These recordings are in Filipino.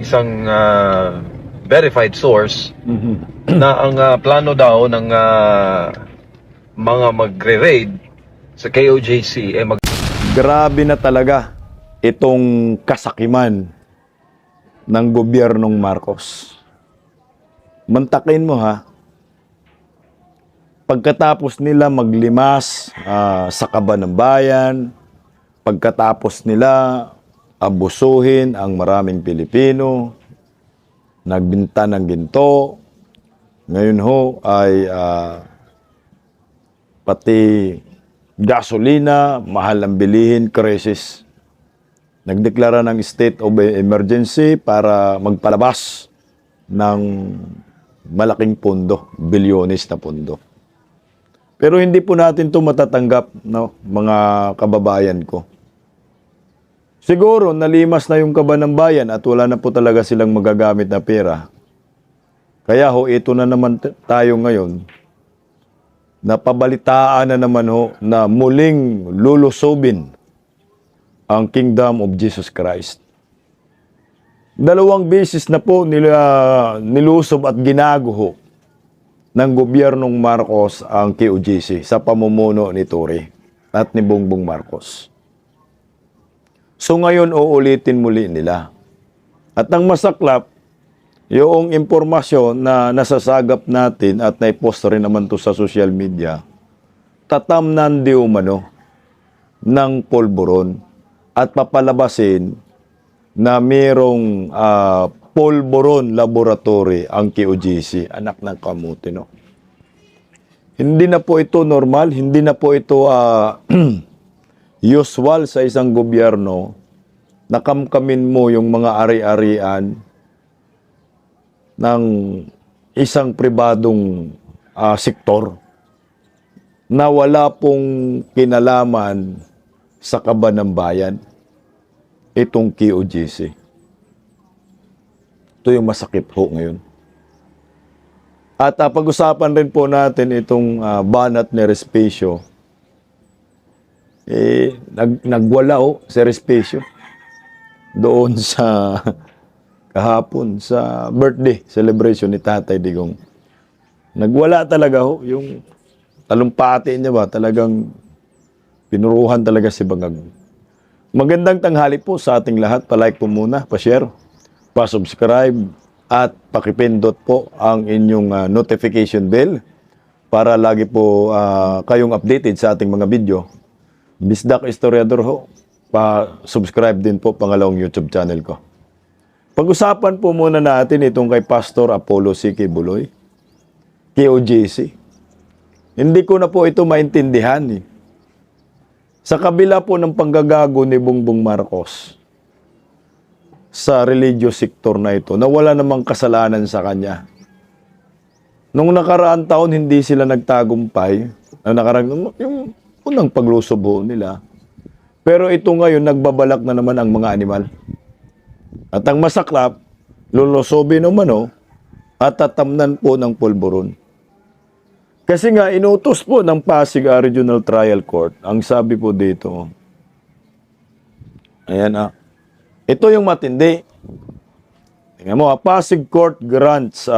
isang verified source na ang plano daw ng mga magre-raid sa KOJC ay Grabe na talaga itong kasakiman ng gobyernong Marcos. Mantakin mo ha, pagkatapos nila maglimas sa kaban ng bayan, pagkatapos nila abusuhin ang maraming Pilipino, nagbinta ng ginto, ngayon ho ay pati gasolina, mahal ang bilihin, krisis. Nagdeklara ng state of emergency para magpalabas ng malaking pondo, bilyones na pondo. Pero hindi po natin ito matatanggap, no, mga kababayan ko. Siguro, nalimas na yung kaban ng bayan at wala na po talaga silang magagamit na pera. Kaya ho, ito na naman tayo ngayon. Napabalitaan na naman ho na muling lulusobin ang Kingdom of Jesus Christ. 2 beses na po nilusob at ginago ho ng gobyernong Marcos ang KOJC sa pamumuno ni Tory at ni Bongbong Marcos. So ngayon uulitin muli nila. At ang masaklap, yung impormasyon na nasasagap natin at naipost rin naman to sa social media, tatamnan di umano ng polboron at papalabasin na mayroong polboron laboratory ang KOJC, anak ng kamuti, no? Hindi na po ito normal, hindi na po ito usual sa isang gobyerno na kamkamin mo yung mga ari-arian ng isang pribadong sektor na wala pong kinalaman sa kaban ng bayan, itong KOJC. Ito yung masakit ho ngayon. At pag-usapan rin po natin itong banat ni Respecio. Nagwala ho si Respecio doon sa kahapon sa birthday celebration ni Tatay Digong. Nagwala talaga ho, yung talumpati niya ba, talagang pinuruhan talaga si Bangag. Magandang tanghali po sa ating lahat. Pa-like po muna, pa-share, pa-subscribe, at pakipindot po ang inyong notification bell para lagi po kayong updated sa ating mga video. Bisdak Historiador ho, pa-subscribe din po pangalawang YouTube channel ko. Pag-usapan po muna natin itong kay Pastor Apollo C. Quiboloy, KOJC. Hindi ko na po ito maintindihan. Sa kabila po ng panggagago ni Bongbong Marcos sa religious sector na ito, na wala namang kasalanan sa kanya. Nung nakaraang taon, hindi sila nagtagumpay. Yung unang paglusob nila. Pero ito ngayon, nagbabalak na naman ang mga animal. At ang masaklap, lulusobin naman at tatamnan po ng polboron. Kasi nga, inutos po ng Pasig Regional Trial Court, ang sabi po dito, ayan ito yung matindi. Tingnan mo, Pasig Court grants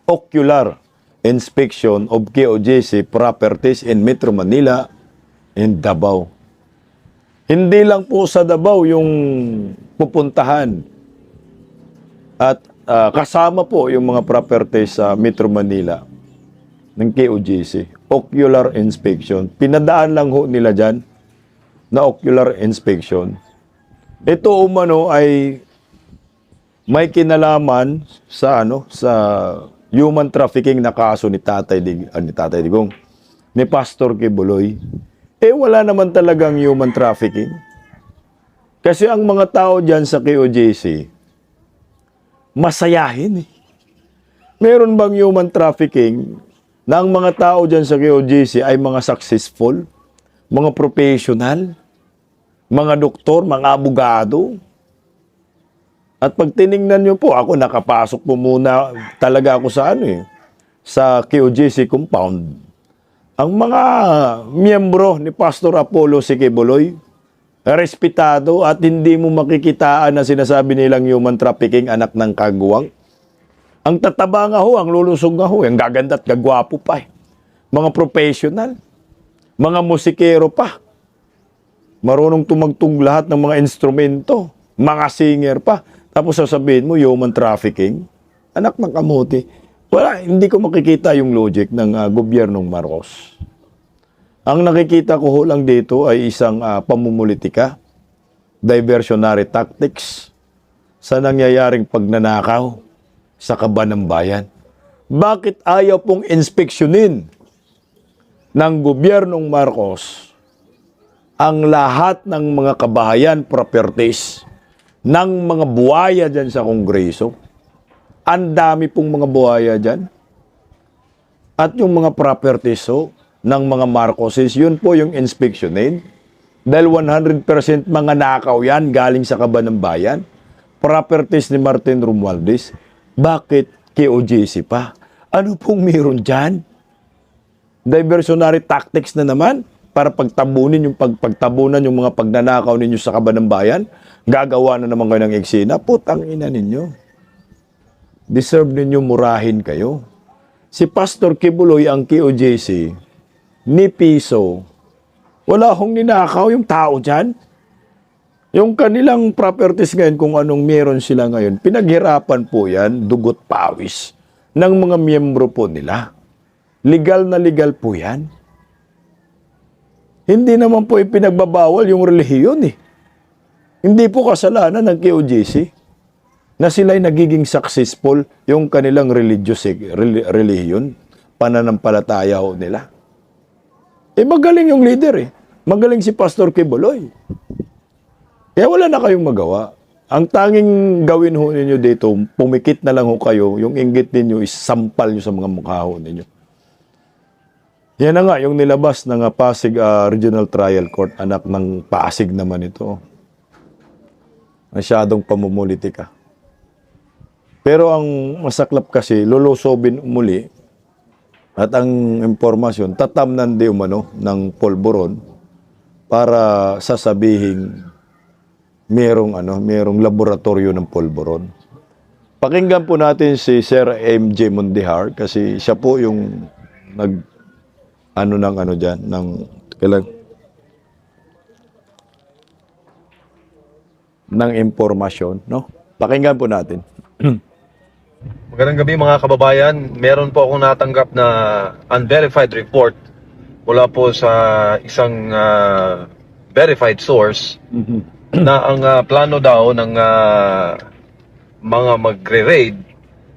ocular inspection of KOJC properties in Metro Manila and Davao. Hindi lang po sa Davao yung pupuntahan. At kasama po yung mga properties sa Metro Manila ng KOJC. Ocular inspection. Pinadaan lang ho nila dyan na ocular inspection. Ito umano ay may kinalaman sa sa human trafficking na kaso ni Tatay Digong, ni Pastor Quiboloy. Wala naman talagang human trafficking. Kasi ang mga tao dyan sa KOJC, masayahin. Meron bang human trafficking na ang mga tao dyan sa KOJC ay mga successful, mga professional, mga doktor, mga abogado? At pag tiningnan nyo po, ako nakapasok po muna talaga ako sa sa KOJC compound. Ang mga miyembro ni Pastor Apollo C. Quiboloy, respetado at hindi mo makikitaan na sinasabi nilang human trafficking, anak ng kagwang. Ang tataba nga ho, ang lulusog nga ho, ang gaganda at gagwapo pa eh. Mga professional, mga musikero pa, marunong tumagtog lahat ng mga instrumento, mga singer pa. Tapos sasabihin mo, human trafficking, anak ng kamuti. Wala, hindi ko makikita yung logic ng gobyernong Marcos. Ang nakikita ko ho lang dito ay isang pamumulitika, diversionary tactics sa nangyayaring pagnanakaw sa kaban ng bayan. Bakit ayaw pong inspeksyonin ng gobyernong Marcos ang lahat ng mga kabahayan properties ng mga buhaya dyan sa Kongreso? Ang dami pong mga buhaya dyan. At yung mga properties ng mga Marcoses, yun po yung inspeksyonin. Dahil 100% mga nakaw yan galing sa kaban ng bayan. Properties ni Martin Romualdez. Bakit KOJC pa? Ano pong meron dyan? Diversionary tactics na naman para pagtabunin yung pagtabunan yung mga pagnanakaw ninyo sa kaban ng bayan. Gagawa na naman kayo ng eksena. Putang ina ninyo. Deserve ninyo murahin kayo. Si Pastor Kibuloy ang KOJC ni piso. Wala hong ninakaw yung tao dyan. Yung kanilang properties ngayon, kung anong meron sila ngayon, pinaghirapan po yan, dugot pawis, ng mga miyembro po nila. Legal na legal po yan. Hindi naman po ipinagbabawal yung relihiyon eh. Hindi po kasalanan ng KOJC na sila'y nagiging successful yung kanilang relihiyon, pananampalataya ho nila. Eh magaling yung leader eh. Magaling si Pastor Kibuloy. Kaya wala na kayong magawa. Ang tanging gawin ho ninyo dito, pumikit na lang ho kayo, yung inggit ninyo is sampal nyo sa mga mukha ho ninyo. Yan na nga, yung nilabas ng Pasig Regional Trial Court, anak ng Pasig naman ito. Masyadong pamumulitika. Pero ang masaklap kasi, lulusobin muli, at ang impormasyon, tatamnan di umano ng polboron para sasabihin merong laboratorio ng polboron. Pakinggan po natin si Sir MJ Mondihar kasi siya po yung ng impormasyon, no? Pakinggan po natin. Magandang gabi mga kababayan. Meron po akong natanggap na unverified report mula po sa isang verified source na ang plano daw ng mga magre-raid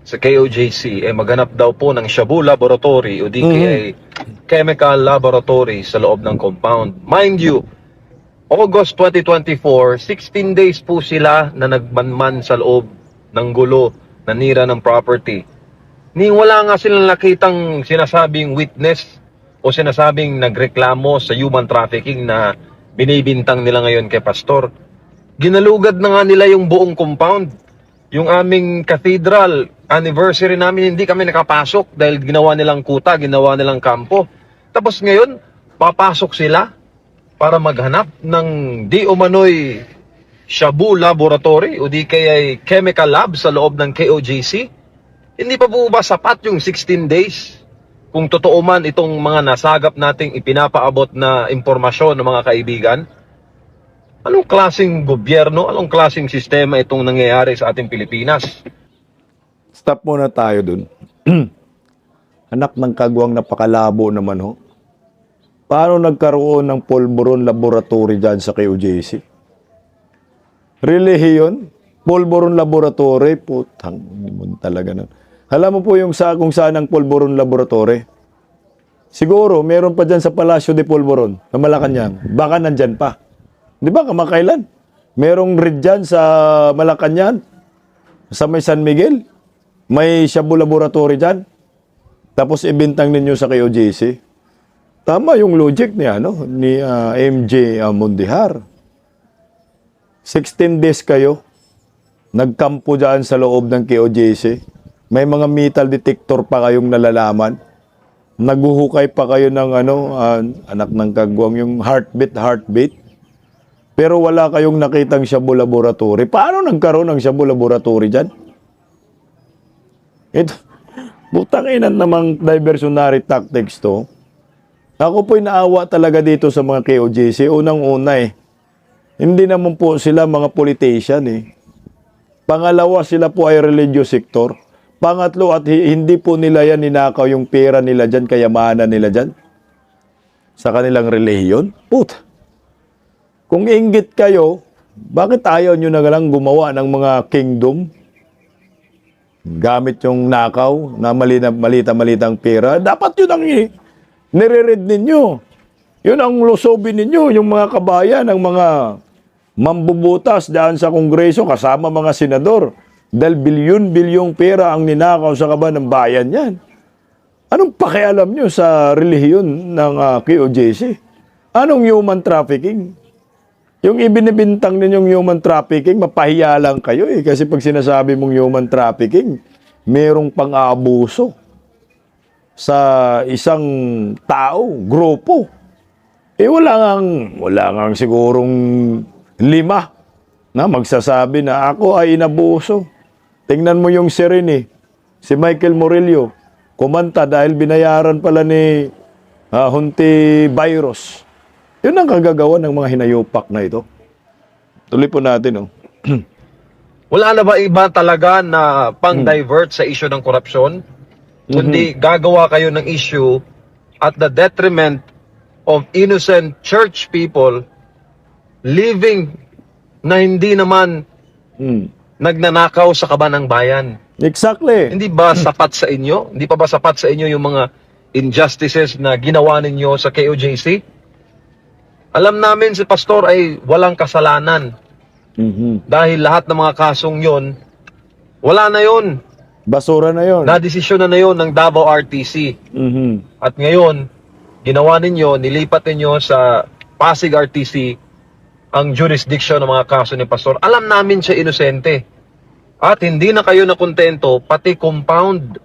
sa KOJC ay maghanap daw po ng Shabu Laboratory o di kaya Chemical Laboratory sa loob ng compound. Mind you, August 2024, 16 days po sila na nagmanman sa loob ng gulo, nanira ng property. Wala nga silang nakitang sinasabing witness o sinasabing nagreklamo sa human trafficking na binibintang nila ngayon kay Pastor. Ginalugad na nga nila yung buong compound. Yung aming cathedral, anniversary namin, hindi kami nakapasok dahil ginawa nilang kuta, ginawa nilang kampo. Tapos ngayon, papasok sila para maghanap ng di umano'y Shabu Laboratory o di kaya chemical lab sa loob ng KOJC. Hindi pa po ba sapat yung 16 days? Kung totoo man itong mga nasagap nating ipinapaabot na impormasyon ng mga kaibigan, anong klaseng gobyerno, anong klaseng sistema itong nangyayari sa ating Pilipinas? Stop muna tayo dun. Anak ng kagwang, napakalabo naman ho. Paano nagkaroon ng polboron laboratory dyan sa KOJC? Relihiyon? Polboron laboratory? Putang, hindi talaga na. Alam mo po yung kung saan ang polboron laboratory? Siguro, meron pa dyan sa Palacio de Polboron, na Malacanang. Baka nandyan pa. Di ba, kamakailan? Merong red dyan sa Malacanang, sa may San Miguel. May Shabu Laboratory dyan. Tapos ibintang ninyo sa KOJC. Tama yung logic ni MJ Mondihar. 16 days kayo, nagkampo dyan sa loob ng KOJC. May mga metal detector pa kayong nalalaman. Naguhukay pa kayo ng anak ng kagwang, yung heartbeat. Pero wala kayong nakitang Shabu Laboratory. Paano nagkaroon ng Shabu Laboratory dyan? Ito, butang inan namang diversionary tactics to. Ako po'y naawa talaga dito sa mga KOJC. Unang-una hindi naman po sila mga politician Pangalawa, sila po ay religious sector. Pangatlo, at hindi po nila yan ninakaw yung pera nila dyan, kayamanan nila dyan sa kanilang relihiyon. Kung inggit kayo, bakit ayaw nyo na lang gumawa ng mga kingdom? Gamit yung nakaw na malita-malitang pera. Dapat yun ang nire-read ninyo. Yun ang lusobin ninyo, yung mga kabayan, ang mga mambubutas daan sa kongreso kasama mga senador. Dahil bilyon-bilyong pera ang ninakaw sa kaban ng bayan yan. Anong pakialam nyo sa relihiyon ng KOJC? Anong human trafficking? Yung ibinibintang ninyong human trafficking, mapahiya lang kayo Kasi pag sinasabi mong human trafficking, merong pang-aabuso sa isang tao, grupo. Wala ngang sigurong 5 na magsasabi na ako ay inabuso. Tingnan mo yung Serene, si Michael Murillo, kumanta dahil binayaran pala ni Hunti Virus. Yun ang kagagawa ng mga hinayupak na ito. Tuloy po natin, Wala na ba iba talaga na pang-divert sa issue ng korupsyon? Kundi gagawa kayo ng issue at the detriment of innocent church people living na hindi naman nagnanakaw sa kaban ng bayan. Exactly. Hindi ba sapat sa inyo? Hindi pa ba sapat sa inyo yung mga injustices na ginawa ninyo sa KOJC? Alam namin si Pastor ay walang kasalanan. Dahil lahat ng mga kasong yon, wala na yon. Basura na yon. Nadesisyon na yon ng Davao RTC. At ngayon, ginawa ninyo, nilipat ninyo sa Pasig RTC ang jurisdiction ng mga kaso ni Pastor. Alam namin siya inosente. At hindi na kayo nakontento, pati compound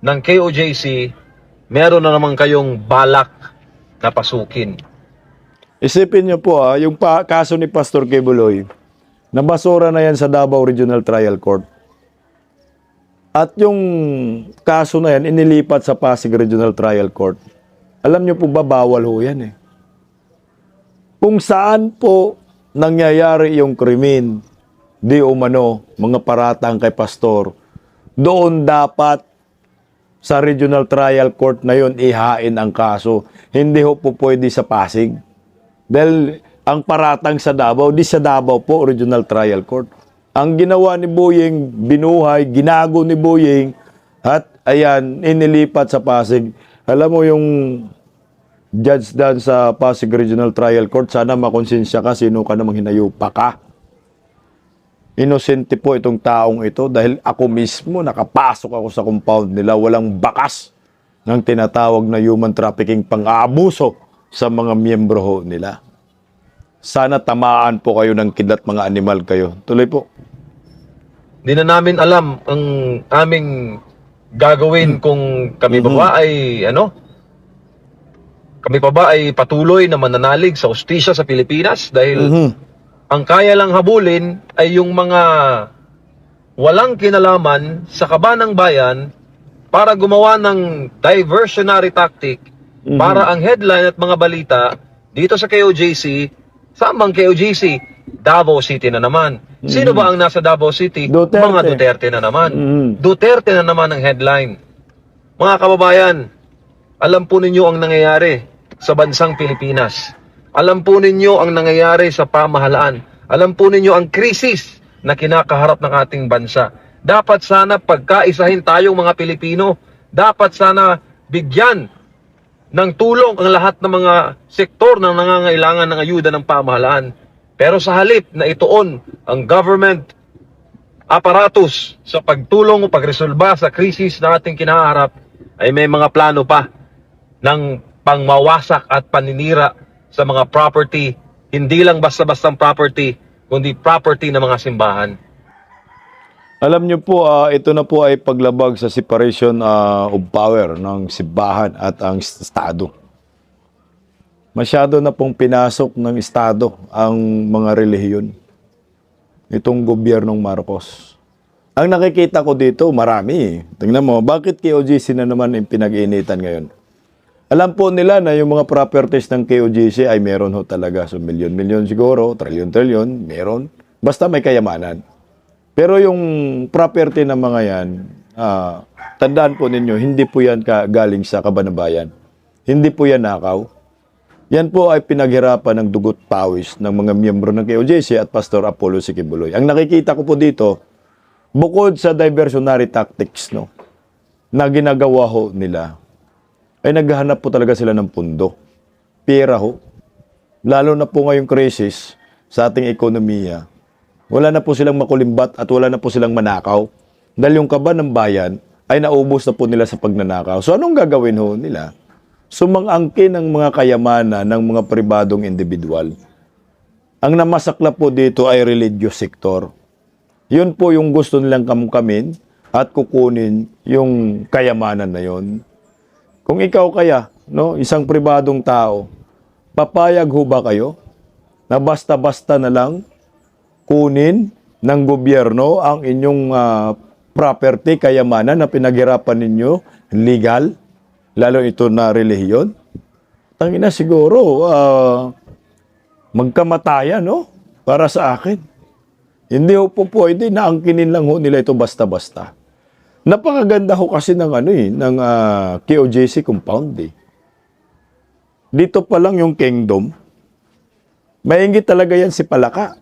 ng KOJC, meron na naman kayong balak na pasukin. Isipin niyo po yung kaso ni Pastor Quebuloy, nabasura na yan sa Davao Regional Trial Court. At yung kaso na yan, inilipat sa Pasig Regional Trial Court. Alam niyo po ba, bawal ho yan Kung saan po nangyayari yung krimen, di umano, mga paratang kay Pastor, doon dapat sa Regional Trial Court na yon ihain ang kaso. Hindi ho po pwede sa Pasig. Dahil ang paratang sa Davao, di sa Davao po, Regional Trial Court. Ang ginawa ni Boyeng, binuhay, ginago ni Boyeng, at ayan, inilipat sa Pasig. Alam mo yung judge dan sa Pasig Regional Trial Court, sana makonsensya ka, sino ka namang hinayupa ka. Inosente po itong taong ito dahil ako mismo nakapasok ako sa compound nila, walang bakas ng tinatawag na human trafficking pang-aabuso sa mga miyembro ho nila. Sana tamaan po kayo ng kidlat, mga animal kayo. Tuloy po. Hindi na namin alam ang aming gagawin kung kami pa ba ay kami pa ba ay patuloy na mananalig sa hustisya sa Pilipinas dahil ang kaya lang habulin ay yung mga walang kinalaman sa kaban ng bayan para gumawa ng diversionary tactic para ang headline at mga balita dito sa KOJC, samang KOJC, Davao City na naman. Sino ba ang nasa Davao City? Duterte. Mga Duterte na naman. Duterte na naman ang headline. Mga kababayan, alam po ninyo ang nangyayari sa bansang Pilipinas. Alam po ninyo ang nangyayari sa pamahalaan. Alam po ninyo ang krisis na kinakaharap ng ating bansa. Dapat sana pagkaisahin tayong mga Pilipino. Dapat sana bigyan ng tulong ang lahat ng mga sektor na nangangailangan ng ayuda ng pamahalaan. Pero sa halip na ituon ang government apparatus sa pagtulong o pagresolba sa krisis na ating kinaharap, ay may mga plano pa ng pangmawasak at paninira sa mga property, hindi lang basta-bastang property, kundi property ng mga simbahan. Alam niyo po, ito na po ay paglabag sa separation of power ng simbahan at ang Estado. masyado na pong pinasok ng Estado ang mga relihiyon. Itong gobyernong Marcos. Ang nakikita ko dito, marami. Tingnan mo, bakit KOGC na naman yung pinag-iinitan ngayon? Alam po nila na yung mga properties ng KOGC ay meron ho talaga. So, milyon-milyon siguro, trilyon-trilyon, meron. Basta may kayamanan. Pero yung property ng mga yan, tandaan po ninyo, hindi po yan galing sa kabanabayan. Hindi po yan nakaw. Yan po ay pinaghirapan ng dugot pawis ng mga miyembro ng KOJC at Pastor Apollo Sikibuloy. Ang nakikita ko po dito, bukod sa diversionary tactics na ginagawa ho nila, ay naghahanap po talaga sila ng pundo. Pera ho. Lalo na po ngayong krisis sa ating ekonomiya, wala na po silang makulimbat at wala na po silang manakaw. Dahil yung kaba ng bayan ay naubos na po nila sa pagnanakaw. So anong gagawin ho nila? Sumang-angkin ng mga kayamanan ng mga pribadong individual. Ang namasakla po dito ay religious sector. Yun po yung gusto nilang kamkamin at kukunin yung kayamanan na yon. Kung ikaw kaya, isang pribadong tao, papayag ho ba kayo na basta-basta na lang kunin ng gobyerno ang inyong property, kayamanan na pinaghirapan ninyo, legal? Lalo ito na relihiyon. Tangina siguro, magkamatayan, para sa akin. Hindi ho po pwede na angkinin lang ho nila ito basta-basta. Napakaganda ho kasi ng KOJC compound. Dito pa lang yung kingdom. Maingit talaga yan si Palaka.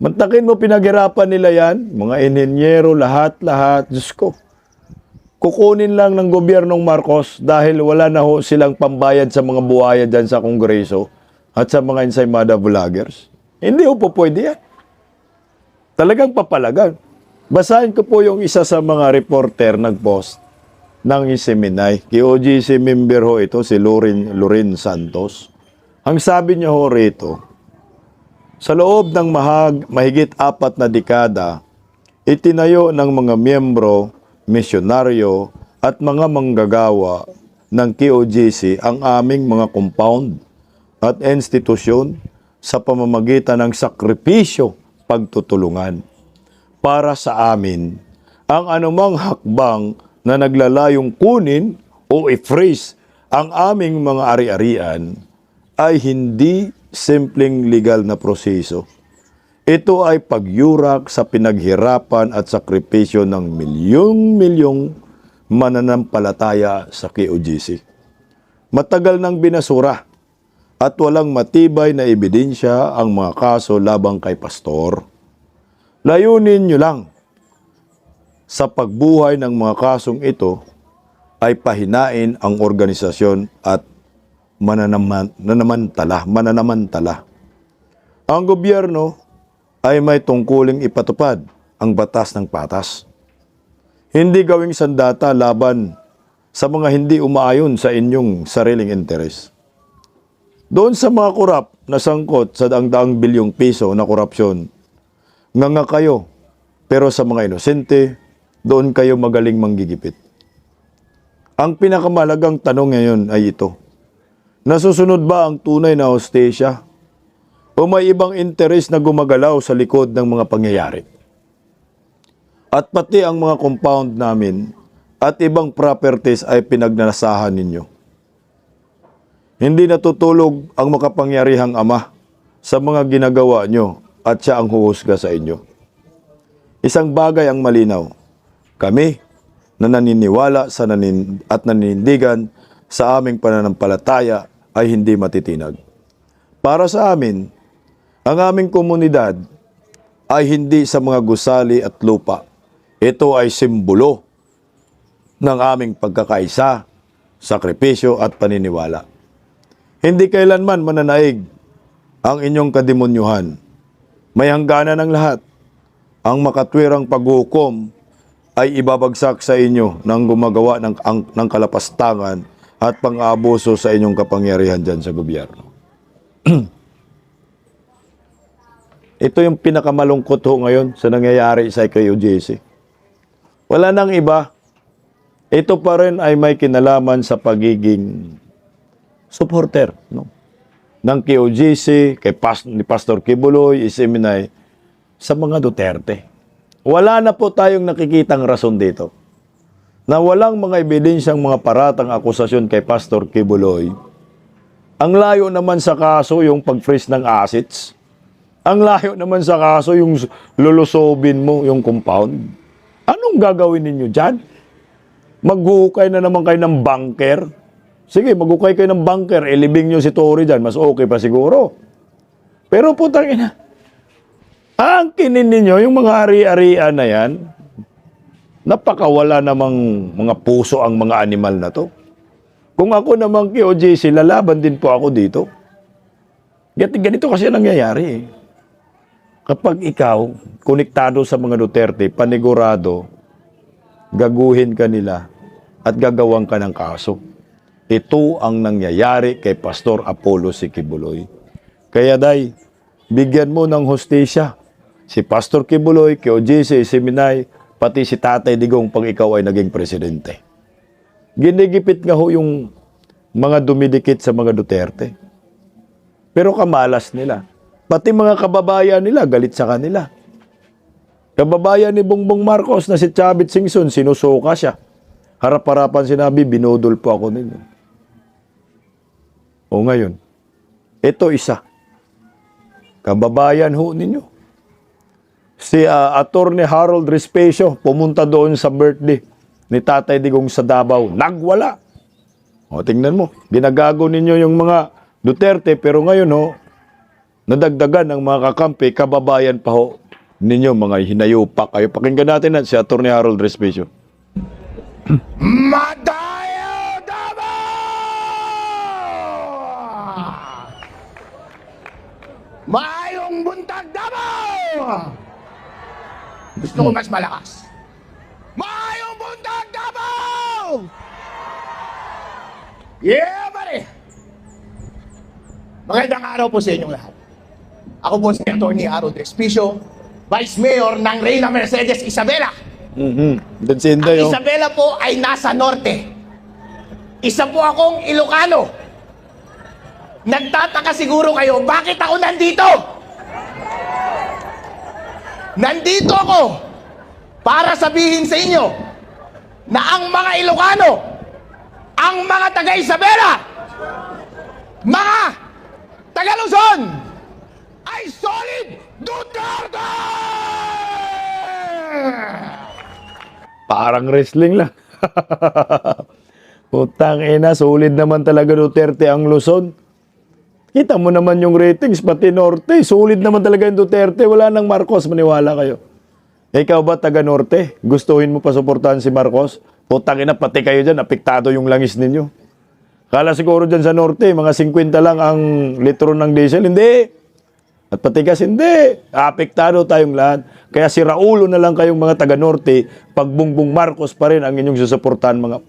Mantakin mo, pinaghirapan nila yan, mga inhenyero, lahat, Diyos ko. Kukunin lang ng gobyernong Marcos dahil wala na ho silang pambayad sa mga buhaya dyan sa Kongreso at sa mga ensaymada vloggers. Hindi ho po pwede yan. Talagang papalagan. Basahin ko po yung isa sa mga reporter nag-post ng Isiminay. KOGC member ho ito, si Lorin Santos. Ang sabi niya ho rito, sa loob ng mahigit 4 na dekada, itinayo ng mga miyembro, misyonaryo at mga manggagawa ng KOJC ang aming mga compound at institusyon sa pamamagitan ng sakripisyo pagtutulungan. Para sa amin, ang anumang hakbang na naglalayong kunin o i-freeze ang aming mga ari-arian ay hindi simpleng legal na proseso. Ito ay pagyurak sa pinaghirapan at sakripisyo ng milyong-milyong mananampalataya sa KOJC. Matagal nang binasura at walang matibay na ebidensya ang mga kaso labang kay pastor. Layunin nyo lang sa pagbuhay ng mga kasong ito ay pahinain ang organisasyon at mananamantala. Ang gobyerno ay may tungkuling ipatupad ang batas ng patas. Hindi gawing sandata laban sa mga hindi umaayon sa inyong sariling interes. Doon sa mga korap na sangkot sa daang-daang bilyong piso na korupsyon, nga kayo, pero sa mga inosente, doon kayo magaling manggigipit. Ang pinakamalagang tanong ngayon ay ito, nasusunod ba ang tunay na hostesya o may ibang interes na gumagalaw sa likod ng mga pangyayari? At pati ang mga compound namin at ibang properties ay pinagnanasahan ninyo. Hindi natutulog ang makapangyarihang Ama sa mga ginagawa nyo at siya ang huhusga sa inyo. Isang bagay ang malinaw. Kami na naniniwala at naninindigan sa aming pananampalataya ay hindi matitinag. Para sa amin, ang aming komunidad ay hindi sa mga gusali at lupa. Ito ay simbolo ng aming pagkakaisa, sakripisyo at paniniwala. Hindi kailanman mananaig ang inyong kademonyuhan. May hangganan ng lahat. Ang makatwirang paghukom ay ibabagsak sa inyo ng gumagawa ng kalapastangan at pang-aabuso sa inyong kapangyarihan dyan sa gobyerno. Ito yung pinakamalungkot ho ngayon sa nangyayari sa KOJC. Wala nang iba. Ito pa rin ay may kinalaman sa pagiging supporter, no? Ng KOJC, ni Pastor Kibuloy, Isiminay, sa mga Duterte. Wala na po tayong nakikitang rason dito na walang mga ebidensyang mga paratang akusasyon kay Pastor Kibuloy. Ang layo naman sa kaso yung pag-freeze ng assets. Ang layo naman sa kaso yung lulusobin mo yung compound. Anong gagawin ninyo dyan? Maghuhukay na naman kayo ng bunker? Sige, maghukay kayo ng bunker, ilibing nyo si Tory dyan, mas okay pa siguro. Pero putang ina, angkinin ninyo yung mga ari-arian na yan, napakawala namang mga puso ang mga animal na to. Kung ako namang KOJC, lalaban din po ako dito. Ganito kasi nangyayari eh. Kapag ikaw, konektado sa mga Duterte, panigurado, gaguhin ka nila at gagawang ka ng kaso. Ito ang nangyayari kay Pastor Apollo si Kibuloy. Kaya day, bigyan mo ng hustisya si Pastor Kibuloy, KOJC, Siminay, pati si Tatay Digong pag ikaw ay naging presidente. Ginigipit nga ho yung mga dumidikit sa mga Duterte. Pero kamalas nila. Pati mga kababayan nila, galit sa kanila. Kababayan ni Bongbong Marcos na si Chavit Singson, sinusuka siya. Harap-harapan sinabi, binudol po ako ninyo. O ngayon, ito isa. Kababayan ho ninyo. Si Attorney Harold Respecio pumunta doon sa birthday ni Tatay Digong sa Davao. Nagwala. O tingnan mo, ginagago ninyo yung mga Duterte pero ngayon ho, nadagdagan ng mga kakampi, kababayan pa ho ninyo mga hinayupak. Kayo pakinggan natin na si Attorney Harold Respecio. Madayo Davao! Maayong buntag Davao! Gusto ko mas malakas. Maayong buntag Davao! Yeah, pare! Magandang araw po sa inyong lahat. Ako po si Atty. Harold Respicio, Vice Mayor ng Reyna Mercedes Isabela. Doon si Inday, Ang oh. Isabela po ay nasa norte. Isa po akong Ilocano. Nagtataka siguro kayo, bakit ako nandito? Nandito ako para sabihin sa inyo na ang mga Ilocano, ang mga taga-Isabela, mga taga-Luzon, ay solid Duterte! Parang wrestling lang. Putang ina, solid naman talaga Duterte ang Luzon. Kita mo naman yung ratings, pati Norte. Solid naman talaga yung Duterte. Wala nang Marcos, maniwala kayo. Ikaw ba taga Norte? Gustuhin mo pa suportahan si Marcos? Putang ina, pati kayo dyan, apektado yung langis ninyo. Kala siguro dyan sa Norte, mga 50 lang ang litro ng diesel. Hindi. At pati gas, hindi. Apektado tayong lahat. Kaya si Raulo na lang kayong mga taga-Norte, pag Bongbong Marcos pa rin ang inyong susuportahan mga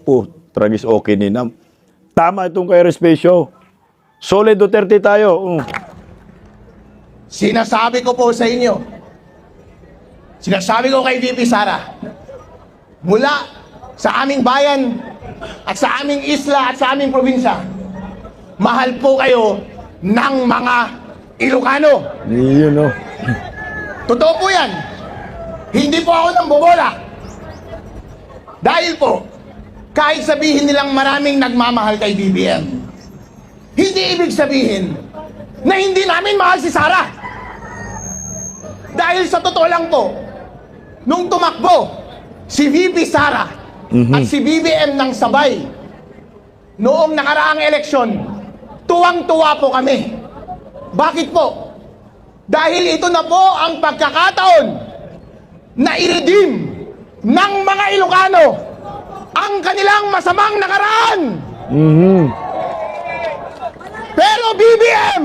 tragis okay ni Nam. Tama itong kay Respecio. Solid Duterte tayo. Sinasabi ko po sa inyo, sinasabi ko kay VP Sara, mula sa aming bayan at sa aming isla at sa aming probinsya, mahal po kayo ng mga Ilocano. Yun, no. Totoo po yan. Hindi po ako nang bobola. Dahil po, kahit sabihin nilang maraming nagmamahal kay BBM, hindi ibig sabihin na hindi namin mahal si Sara. Dahil sa totoo lang po, nung tumakbo si VP Sara at si BBM ng sabay, noong nakaraang eleksyon, tuwang-tuwa po kami. Bakit po? Dahil ito na po ang pagkakataon na i-redeem ng mga Ilocano ang kanilang masamang nakaraan. Pero BBM,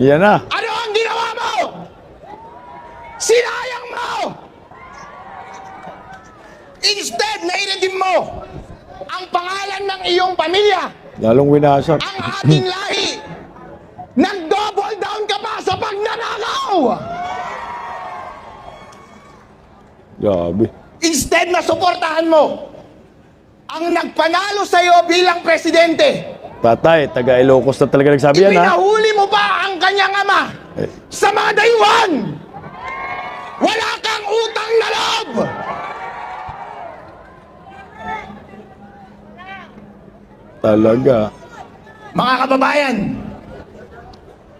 Yan na. ano ang ginawa mo? Sinayang mo! Instead na i-redeem mo ang pangalan ng iyong pamilya, Lalong winasak. ang ating lahi, nag-double down ka pa sa pagnanakaw! Gabi. Instead na suportahan mo ang nagpanalo sa iyo bilang presidente Patay, taga Ilocos na talaga nagsabi yan, ha? Ipinahuli mo ba ang kanyang ama Eh. sa mga dayuhan? Wala kang utang na loob! Talaga. Mga kababayan,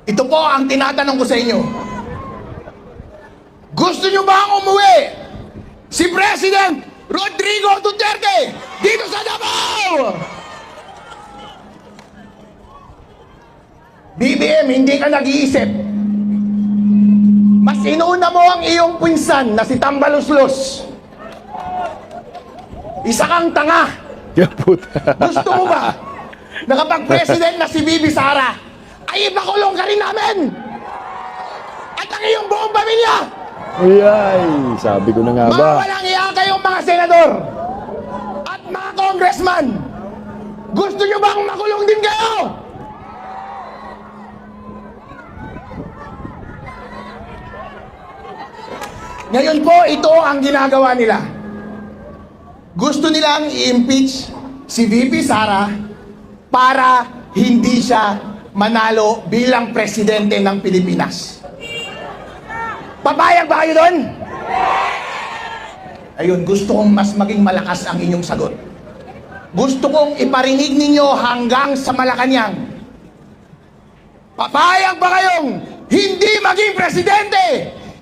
ito po ang tinatanong ko sa inyo. Gusto nyo ba umuwi si President Rodrigo Duterte dito sa Davao? BBM, hindi ka nag-iisip. Mas inuna mo ang iyong pinsan na si Tambaluslos. Isa kang tanga. Puta. Gusto mo ba na kapag president na si Bibi Sara ay ipakulong ka rin namin? At ang iyong buong pamilya? Ay, sabi ko na nga ba. Mga walang iya kayong mga senador at mga congressman. Gusto nyo bang makulong din kayo? Ngayon po, ito ang ginagawa nila. Gusto nilang i-impeach si VP Sara para hindi siya manalo bilang presidente ng Pilipinas. Papayag ba kayo doon? Ayun, gusto kong mas maging malakas ang inyong sagot. Gusto kong iparinig ninyo hanggang sa Malacanang. Papayag ba kayong hindi maging presidente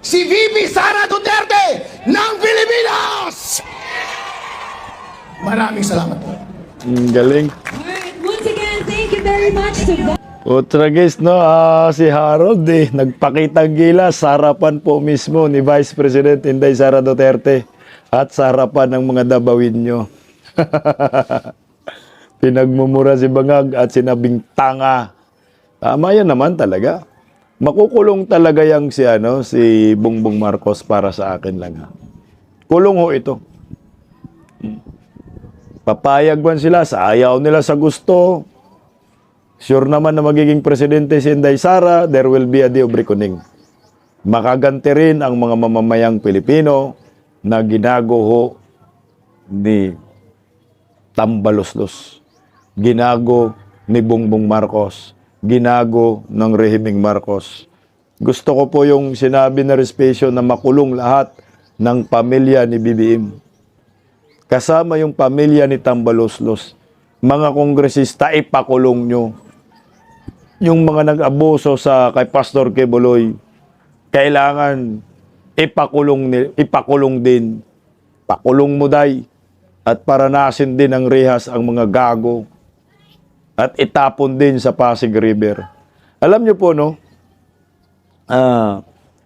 si VP Sara Duterte ng Pilipinas? Maraming salamat po. Galing. Alright, once again, thank you very much to Otra guys, no, si Harold nagpakitang gilas sa harapan po mismo ni Vice President Inday Sara Duterte at sa harapan ng mga Dabawinyo. Pinagmumura si Bangag at sinabing tanga. Tama yan naman talaga. Makukulong talaga yang si Bongbong Marcos para sa akin lang, ha. Kulong ho ito. Papayag man sila sa ayaw nila sa gusto. Sure naman na magiging presidente si Inday Sara, there will be a day of reckoning. Makaganti rin ang mga mamamayang Pilipino na ginago ni Tambaluslos. Ginago ni Bongbong Marcos. Ginago ng rehimeng Marcos. Gusto ko po yung sinabi na respeto na makulong lahat ng pamilya ni BBM. Kasama yung pamilya ni Tambaluslos. Mga kongresista, ipakulong nyo. Yung mga nag-abuso kay Pastor Quiboloy, kailangan ipakulong din. Pakulong mo, day. At paranasin din ng rehas ang mga gago. At itapon din sa Pasig River. Alam nyo po, no?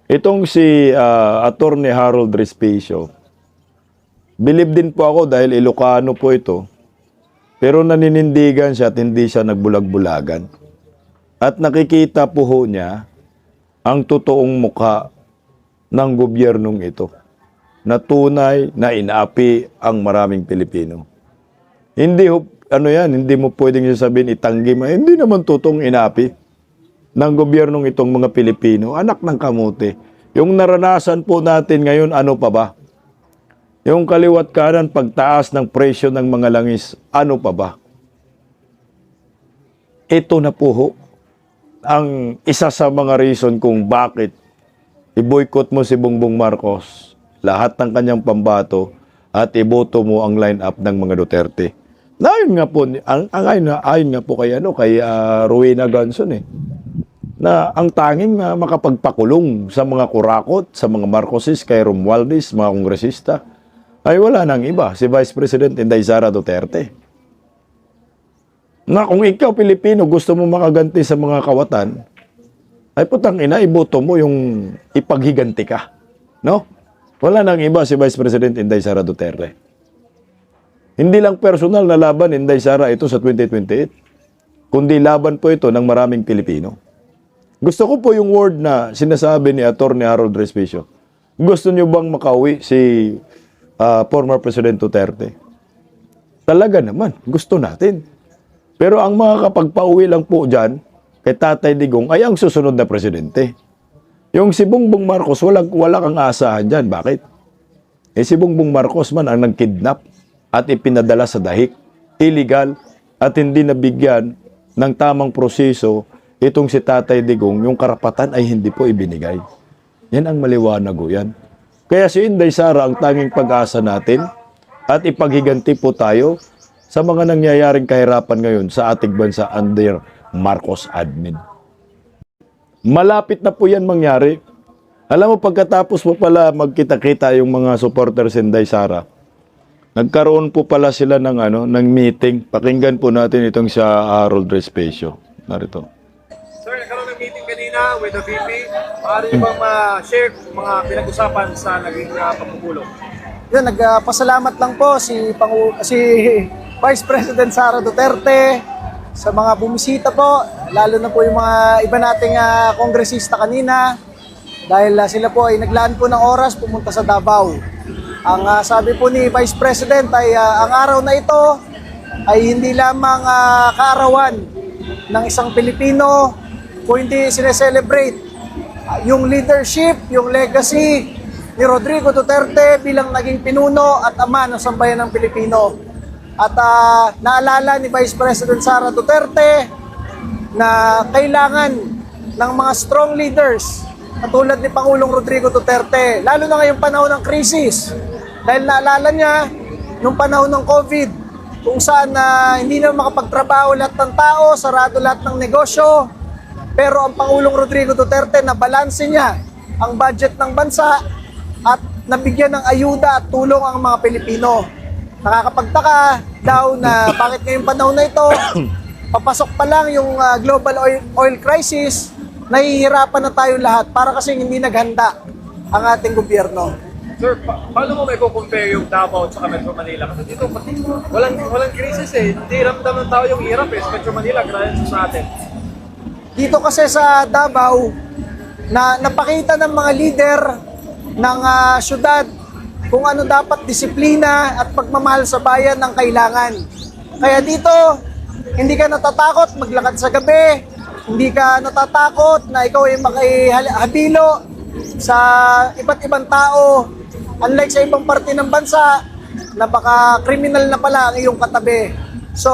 Itong si Attorney Harold Respicio, believe din po ako dahil Ilocano po ito, pero naninindigan siya at hindi siya nagbulag-bulagan. At nakikita po ho niya ang totoong mukha ng gobyernong ito na tunay na inaapi ang maraming Pilipino. Hindi ho, hindi mo pwedeng sasabihin itanggi mo. Hindi naman totoong inaapi ng gobyernong itong mga Pilipino. Anak ng kamote. Yung naranasan po natin ngayon, ano pa ba? Yung kaliwat kanan, pagtaas ng presyo ng mga langis, ano pa ba? Ito na po ho ang isa sa mga reason kung bakit i-boycott mo si Bongbong Marcos, lahat ng kanyang pambato, at iboto mo ang line-up ng mga Duterte. Ayon nga po, ayon nga po kay Rowena Ganson na ang tanging makapagpakulong sa mga kurakot, sa mga Marcoses, kay Romualdez, mga kongresista, ay wala nang iba, si Vice President Inday Sara Duterte. Na kung ikaw, Pilipino, gusto mo makaganti sa mga kawatan, ay putang ina, iboto mo yung ipaghiganti ka. No? Wala nang iba si Vice President Inday Sara Duterte. Hindi lang personal na laban Inday Sara ito sa 2028, kundi laban po ito ng maraming Pilipino. Gusto ko po yung word na sinasabi ni Attorney Harold Respicio. Gusto nyo bang makauwi si former President Duterte? Talaga naman, gusto natin. Pero ang mga kapagpauwi lang po dyan, kay Tatay Digong, ay ang susunod na presidente. Yung si Bongbong Marcos, wala kang aasahan dyan. Bakit? Si Bongbong Marcos man ang nagkidnap at ipinadala sa dahik, illegal, at hindi nabigyan ng tamang proseso, itong si Tatay Digong, yung karapatan ay hindi po ibinigay. Yan ang maliwanag ho yan. Kaya si Inday Sara ang tanging pag-asa natin at ipaghiganti po tayo sa mga nangyayaring kahirapan ngayon sa ating bansa under Marcos admin. Malapit na po yan mangyari. Alam mo, pagkatapos po pala magkita-kita yung mga supporters ni Inday Sara, nagkaroon po pala sila ng meeting. Pakinggan po natin itong sa Harold Respecio. Narito. Sir, nagkaroon ng meeting kanina with the VP. Maaari niyo bang ma-share mga pinag-usapan sa naging pagpupulong? Yun, nagpasalamat lang po si Vice President Sara Duterte sa mga bumisita po, lalo na po yung mga iba nating kongresista kanina dahil sila po ay naglaan po ng oras pumunta sa Davao. Ang sabi po ni Vice President ay ang araw na ito ay hindi lamang kaarawan ng isang Pilipino, kundi sineselebrate yung leadership, yung legacy ni Rodrigo Duterte bilang naging pinuno at ama ng sambayan ng Pilipino. At naalala ni Vice President Sara Duterte na kailangan ng mga strong leaders katulad ni Pangulong Rodrigo Duterte, lalo na ngayong panahon ng krisis. Dahil naalala niya nung panahon ng COVID kung saan hindi na makapagtrabaho lahat ng tao, sarado lahat ng negosyo. Pero ang Pangulong Rodrigo Duterte na balanse niya ang budget ng bansa at nabigyan ng ayuda at tulong ang mga Pilipino. Nakakapagtaka daw na bakit ngayong panahon na ito, papasok pa lang yung global oil crisis, nahihirapan na tayo lahat para kasi hindi naghanda ang ating gobyerno. Sir, paano mo may compare yung Davao at saka Metro Manila? Kasi dito, walang krisis eh. Hindi ramdam ng tao yung hirap eh. Sa Metro Manila, grabe sa atin. Dito kasi sa Davao, na napakita ng mga leader ng syudad kung ano dapat disiplina at pagmamahal sa bayan ng kailangan. Kaya dito, hindi ka natatakot maglakad sa gabi, hindi ka natatakot na ikaw ay makihalilo sa iba't ibang tao. Unlike sa ibang parte ng bansa, na baka kriminal na pala ang iyong katabi. So,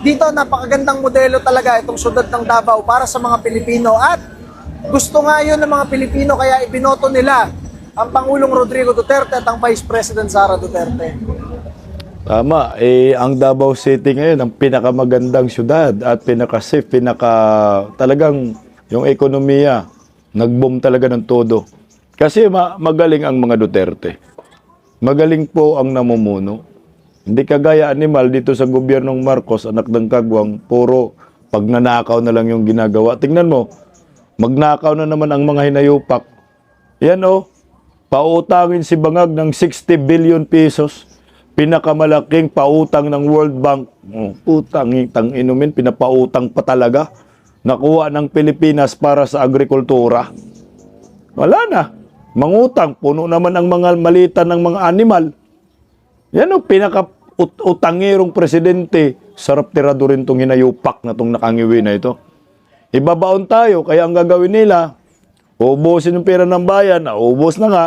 dito napakagandang modelo talaga itong syudad ng Davao para sa mga Pilipino. At gusto nga yun ng mga Pilipino kaya ibinoto nila ang Pangulong Rodrigo Duterte at ang Vice President Sara Duterte. Tama, ang Davao City ngayon ang pinakamagandang syudad at pinaka-safe, talagang yung ekonomiya nag-boom talaga ng todo. Kasi magaling ang mga Duterte. Magaling po ang namumuno. Hindi kagaya animal dito sa gobyernong Marcos, anak ng kagwang, puro pagnanakaw na lang yung ginagawa. Tingnan mo, magnakaw na naman ang mga hinayupak. Yan pautangin si Bangag ng 60 billion pesos. Pinakamalaking pautang ng World Bank. Putang inumin, pinapautang pa talaga. Nakuha ng Pilipinas para sa agrikultura. Wala na. Mangutang, puno naman ang mga malitan ng mga animal. Yan pinaka-utangirong presidente. Sarap tirado rin itong hinayupak na itong nakangiwi na ito. Ibabaon tayo, kaya ang gagawin nila, ubusin yung pera ng bayan, ubos na nga.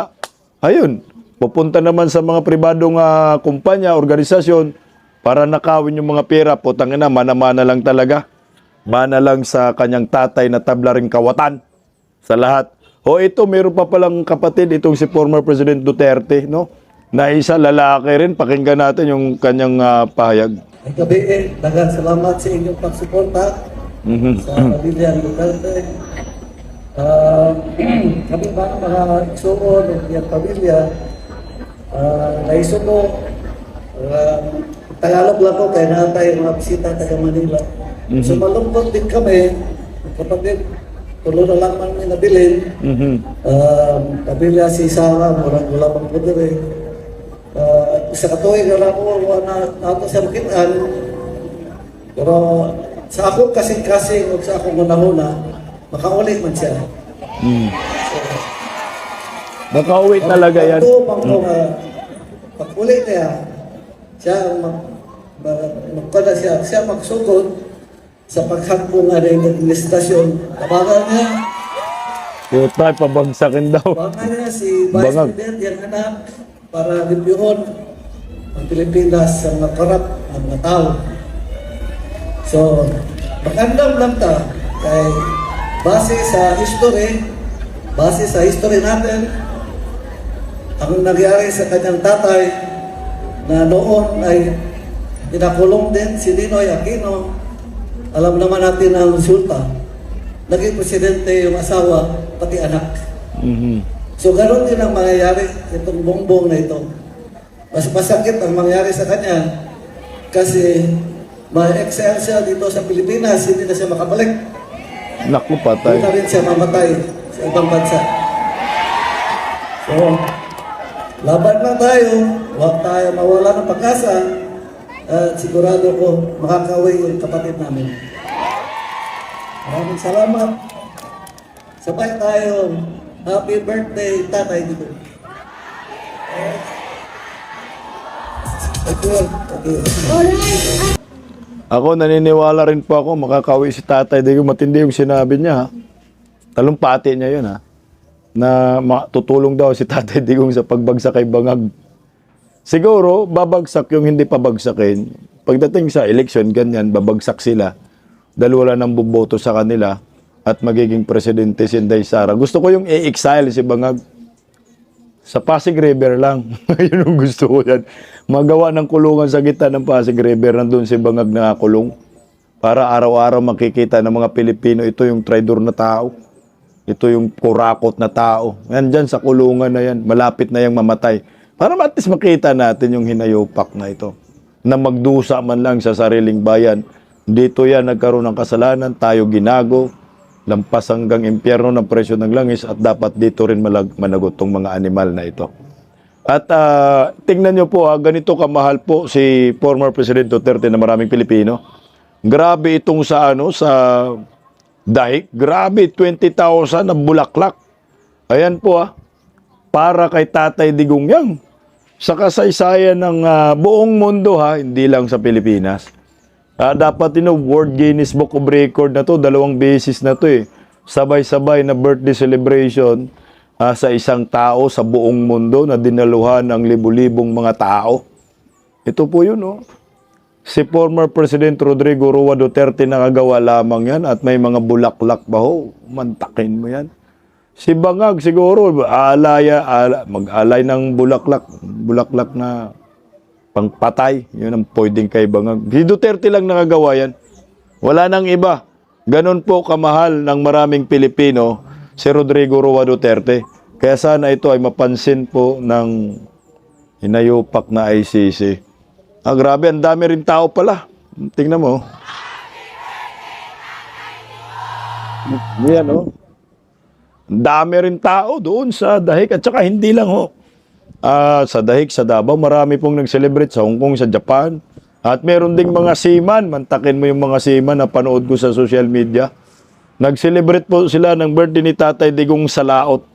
Ayun, pupunta naman sa mga pribadong kumpanya, organisasyon, para nakawin yung mga pera. Putangin na, mana-mana lang talaga. Mana lang sa kanyang tatay na tabla ring kawatan sa lahat. Ito, meron pa palang kapatid, itong si former President Duterte, no? Na isa lalaki rin. Pakinggan natin yung kanyang pahayag. Ay gabi, daghang salamat sa inyong pagsuporta sa pamilya ng Duterte. Kami mga igsoon ng iyang pamilya, naisumo, Tagalog lang ko, kaya na tayo mga bisita taga Manila. So malungkot din kami, kapatid, tulo na lang man may nabilin. Pamilya si Sara, wala pang poder eh. Isa katuwing na lang ko na nato sa Bukitan. Pero sa ako kasing-kasing o sa akong manahuna, makaulit man siya. Makauwi talaga yan. Pag-ulit niya, siya siya magsugod sa paghagpong ng administrasyon. Tabagan niya. Puta, pabagsakin daw. Tabagan niya si Vice President, yung anak, para reviewon ang Pilipinas sa mga korap ng mga tao. So, Magandang lang ta kay base sa history natin, ang nangyari sa kanyang tatay na noon ay pinakulong din si Ninoy Aquino. Alam naman natin ang resulta. Naging presidente yung asawa, pati anak. So ganoon din ang mangyayari itong bongbong na ito. Mas masakit ang mangyari sa kanya kasi ma-excel siya dito sa Pilipinas, hindi na siya makabalik. Naku, Hindi patay. na rin siya mamatay sa ibang bansa. So, laban lang tayo, huwag tayo mawala ng pag-asa at sigurado ko makakauwi yung kapatid namin. Maraming salamat. Sabay tayo. Happy birthday, Tatay Digong. Thank you. Thank you. Alright. Ako, naniniwala rin po ako, makakawi si Tatay Digong. Matindi yung sinabi niya, ha? Talumpati niya yun, ha? Na tutulong daw si Tatay Digong sa pagbagsak kay Bangag. Siguro, babagsak yung hindi pabagsakin. Pagdating sa election, ganyan, babagsak sila. Dahil wala nang buboto sa kanila at magiging presidente si Inday Sara. Gusto ko yung i-exile si Bangag. Sa Pasig River lang. Yun ang gusto ko yan. Magawa ng kulungan sa gitna ng Pasig River, nandun si Bangag nakakulong. Para araw-araw makikita ng mga Pilipino, ito yung traidor na tao. Ito yung kurakot na tao. Yan dyan sa kulungan na yan. Malapit na yung mamatay. Para at least makita natin yung hinayupak na ito. Na magdusa man lang sa sariling bayan. Dito yan nagkaroon ng kasalanan, tayo ginago. Lampas hanggang impyerno ng presyo ng langis at dapat dito rin managot tong mga animal na ito. At tingnan nyo po, ganito kamahal po si former President Duterte na maraming Pilipino. Grabe itong sa dahig, grabe 20,000 na bulaklak. Ayan po para kay Tatay Digong yan. Sa kasaysayan ng buong mundo hindi lang sa Pilipinas. Dapat World Guinness Book of Record na to, 2 beses na to Sabay-sabay na birthday celebration sa isang tao sa buong mundo na dinaluhan ng libu-libong mga tao. Ito po yun, Si former President Rodrigo Roa Duterte nakagawa lamang yan at may mga bulaklak ba mantakin mo yan. Si Bangag siguro, mag-alay ng bulaklak na pangpatay, yun ang pwedeng kay Bangag. Si Duterte lang nakagawa yan. Wala nang iba. Ganon po kamahal ng maraming Pilipino si Rodrigo Roa Duterte. Kaya sana ito ay mapansin po ng hinayupak na ICC. Grabe, ang dami rin tao pala. Tingnan mo. Yan, Ang dami rin tao doon sa dahig. At saka hindi lang, sa dahig, sa Davao, marami pong nag-celebrate sa Hong Kong, sa Japan. At meron ding mga seaman, mantakin mo yung mga seaman na panood ko sa social media. Nag-celebrate po sila ng birthday ni Tatay Digong sa laot.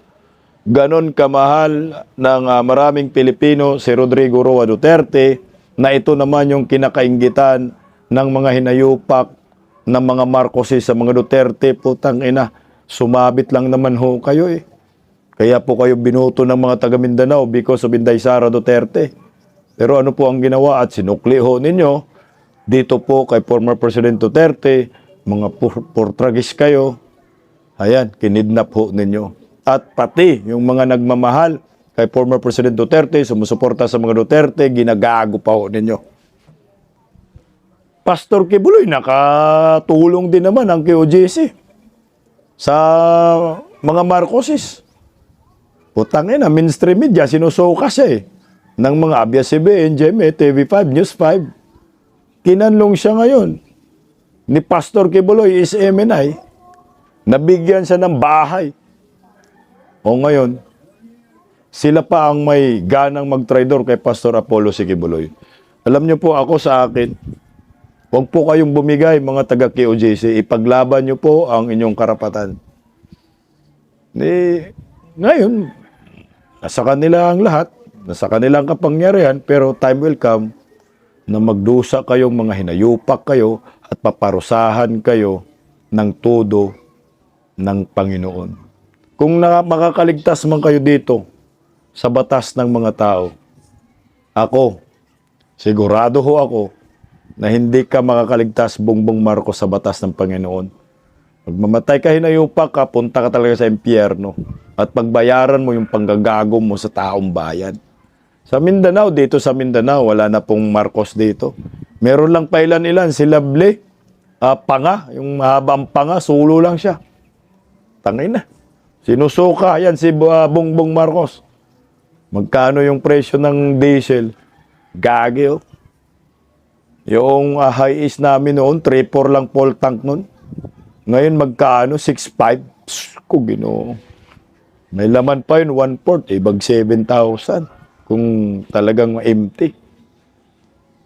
Ganon kamahal ng maraming Pilipino si Rodrigo Roa Duterte na ito naman yung kinakainggitan ng mga hinayupak ng mga Marcoses sa mga Duterte. Putang ina, sumabit lang naman kayo Kaya po kayo binuto ng mga taga Mindanao because of Inday Sara Duterte. Pero ano po ang ginawa at sinukli ninyo dito po kay former President Duterte, mga portragis kayo. Ayan, kinidnap ninyo. At pati yung mga nagmamahal kay former President Duterte, sumusuporta sa mga Duterte, ginagago pa ninyo. Pastor Kibuloy, nakatulong din naman ang QGC sa mga Marcoses. Putang ina, mainstream media, sinusuka siya ng mga ABS-CBN, GMA, TV5, News 5. Kinanlong siya ngayon ni Pastor Kibuloy is MNI. Nabigyan siya ng bahay. O ngayon, sila pa ang may ganang mag-traidor kay Pastor Apollo si Kibuloy. Alam niyo po ako sa akin, huwag po kayong bumigay mga taga-QJC. Ipaglaban niyo po ang inyong karapatan. Ngayon, nasa kanila ang lahat. Nasa kanilang kapangyarihan, pero time will come na magdusa kayong mga hinayupak kayo at paparusahan kayo ng todo ng Panginoon. Kung makakaligtas man kayo dito sa batas ng mga tao, sigurado ako na hindi ka makakaligtas, Bongbong Marcos, sa batas ng Panginoon. Pag ka, hinayupak ka, punta ka talaga sa impyerno. At pagbayaran mo yung panggagago mo sa taong bayan. Sa Mindanao, dito sa Mindanao, wala na pong Marcos dito. Meron lang pa ilan-ilan, si Lovely, panga, yung mahabang panga, sulo lang siya. Tangay na. Sinusuka, yan si Bongbong Marcos. Magkano yung presyo ng diesel? Gagi, oh. Yung high is namin noon, 3.4 lang full tank noon. Ngayon magkano? 6.5? Ko Ginoo. May laman pa yun, 1/4, ibag 7,000. Kung talagang empty.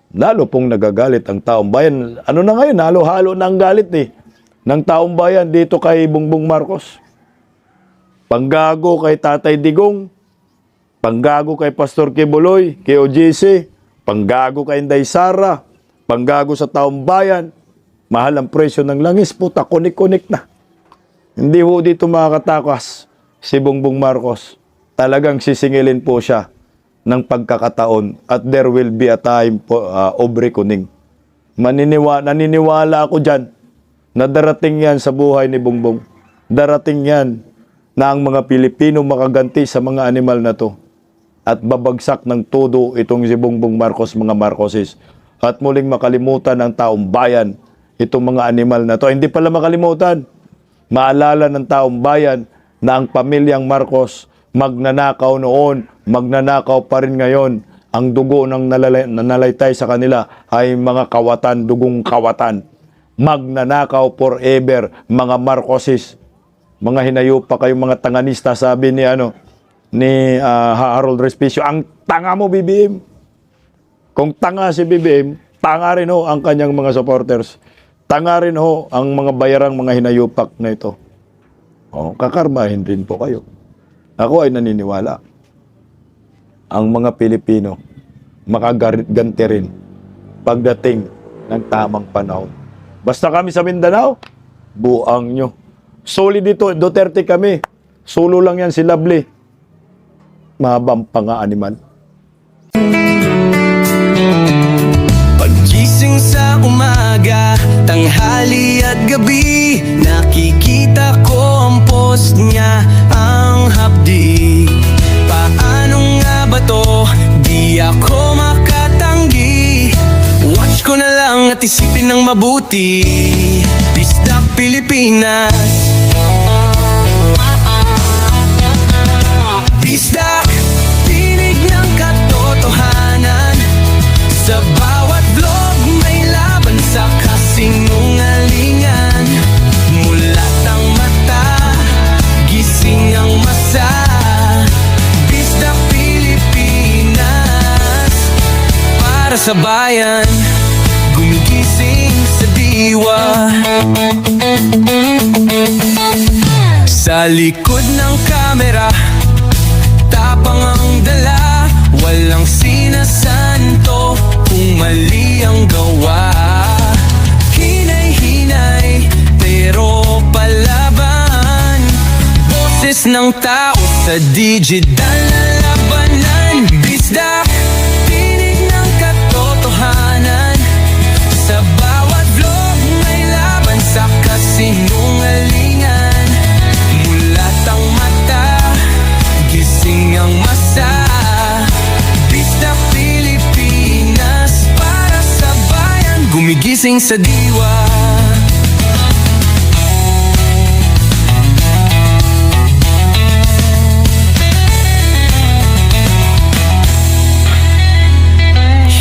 Lalo pong nagagalit ang taong bayan. Ano na ngayon? Halo-halo na ang galit ng taong bayan dito kay Bongbong Marcos. Panggago kay Tatay Digong. Panggago kay Pastor Kibuloy, kay OJC. Panggago kay Inday Sara. Panggago sa taong bayan. Mahal ang presyo ng langis. Puta, kunik-kunik na. Hindi ho dito makakatakas si Bongbong Marcos. Talagang sisingilin po siya ng pagkakataon at there will be a time of reckoning. Naniniwala ako dyan na darating yan sa buhay ni Bongbong. Darating yan na ang mga Pilipino makaganti sa mga animal na to at babagsak ng todo itong si Bongbong Marcos, mga Marcoses. At muling makalimutan ng taong bayan itong mga animal na to. Hindi pala makalimutan. Maalala ng taong bayan na ang pamilyang Marcos magnanakaw noon, magnanakaw pa rin ngayon. Ang dugo ng nanalaytay sa kanila ay mga kawatan, dugong kawatan. Magnanakaw forever, mga Marcoses. Mga hinayupa kayong mga tanganista, sabi ni Harold Respicio, ang tanga mo, BBM. Kung tanga si BBM, tanga rin ho ang kanyang mga supporters. Tanga rin ho ang mga bayarang mga hinayupak na ito. Kakarmahin din po kayo. Ako ay naniniwala. Ang mga Pilipino makaganti rin pagdating ng tamang panahon. Basta kami sa Mindanao, buang nyo. Solid dito, Duterte kami. Solo lang yan si Lovely. Mahabang panga animal. Paggising sa umaga, tanghali at gabi, nakikita ko ang post niya, ang hapdi. Paano nga ba to? Di ako makatanggi. Watch ko na lang at isipin ng mabuti. Bisdak Pilipinas. Bisdak, tinig ng katotohanan. Sa bawat vlog may laban sa kasinungalingan. Mulat ang mata, gising ang masa. Bisdak Pilipinas, para sa bayan, gumigising sa diwa. Sa likod ng kamera, tapang ang dala, walang sinasanto kung mali ang gawa. Hinay-hinay, pero palaban. Boses ng tao sa digital na labanan. Bisdak, tinig ng katotohanan. Sa bawat vlog may laban sa kasinungalingan. Mulat ang mata, gising ang masa. Bisdak Pilipinas, para sa bayan, gumigising sa diwa.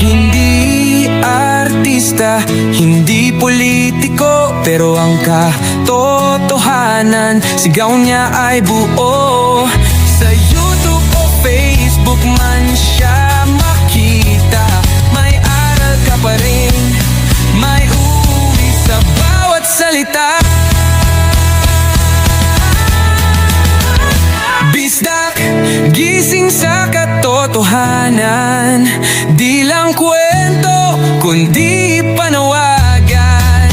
Hindi artista, hindi politiko, pero ang katotohanan, sigaw niya ay buo. Sa YouTube o Facebook man siya makita, may aral ka pa rin, may uwi sa bawat salita. Bisdak, gising sa katotohanan. Di lang kwento, kundi panawagan.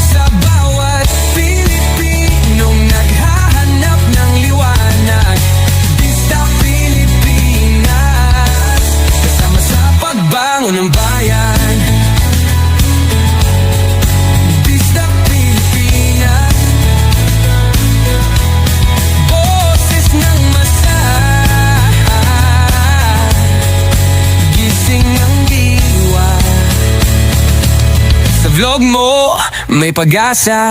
Sa bawat Pilipinong naghahanap ng liwanag. Bisdak Pilipinas, kasama sa pagbangon ng bayan. vlog mo may pag-asa.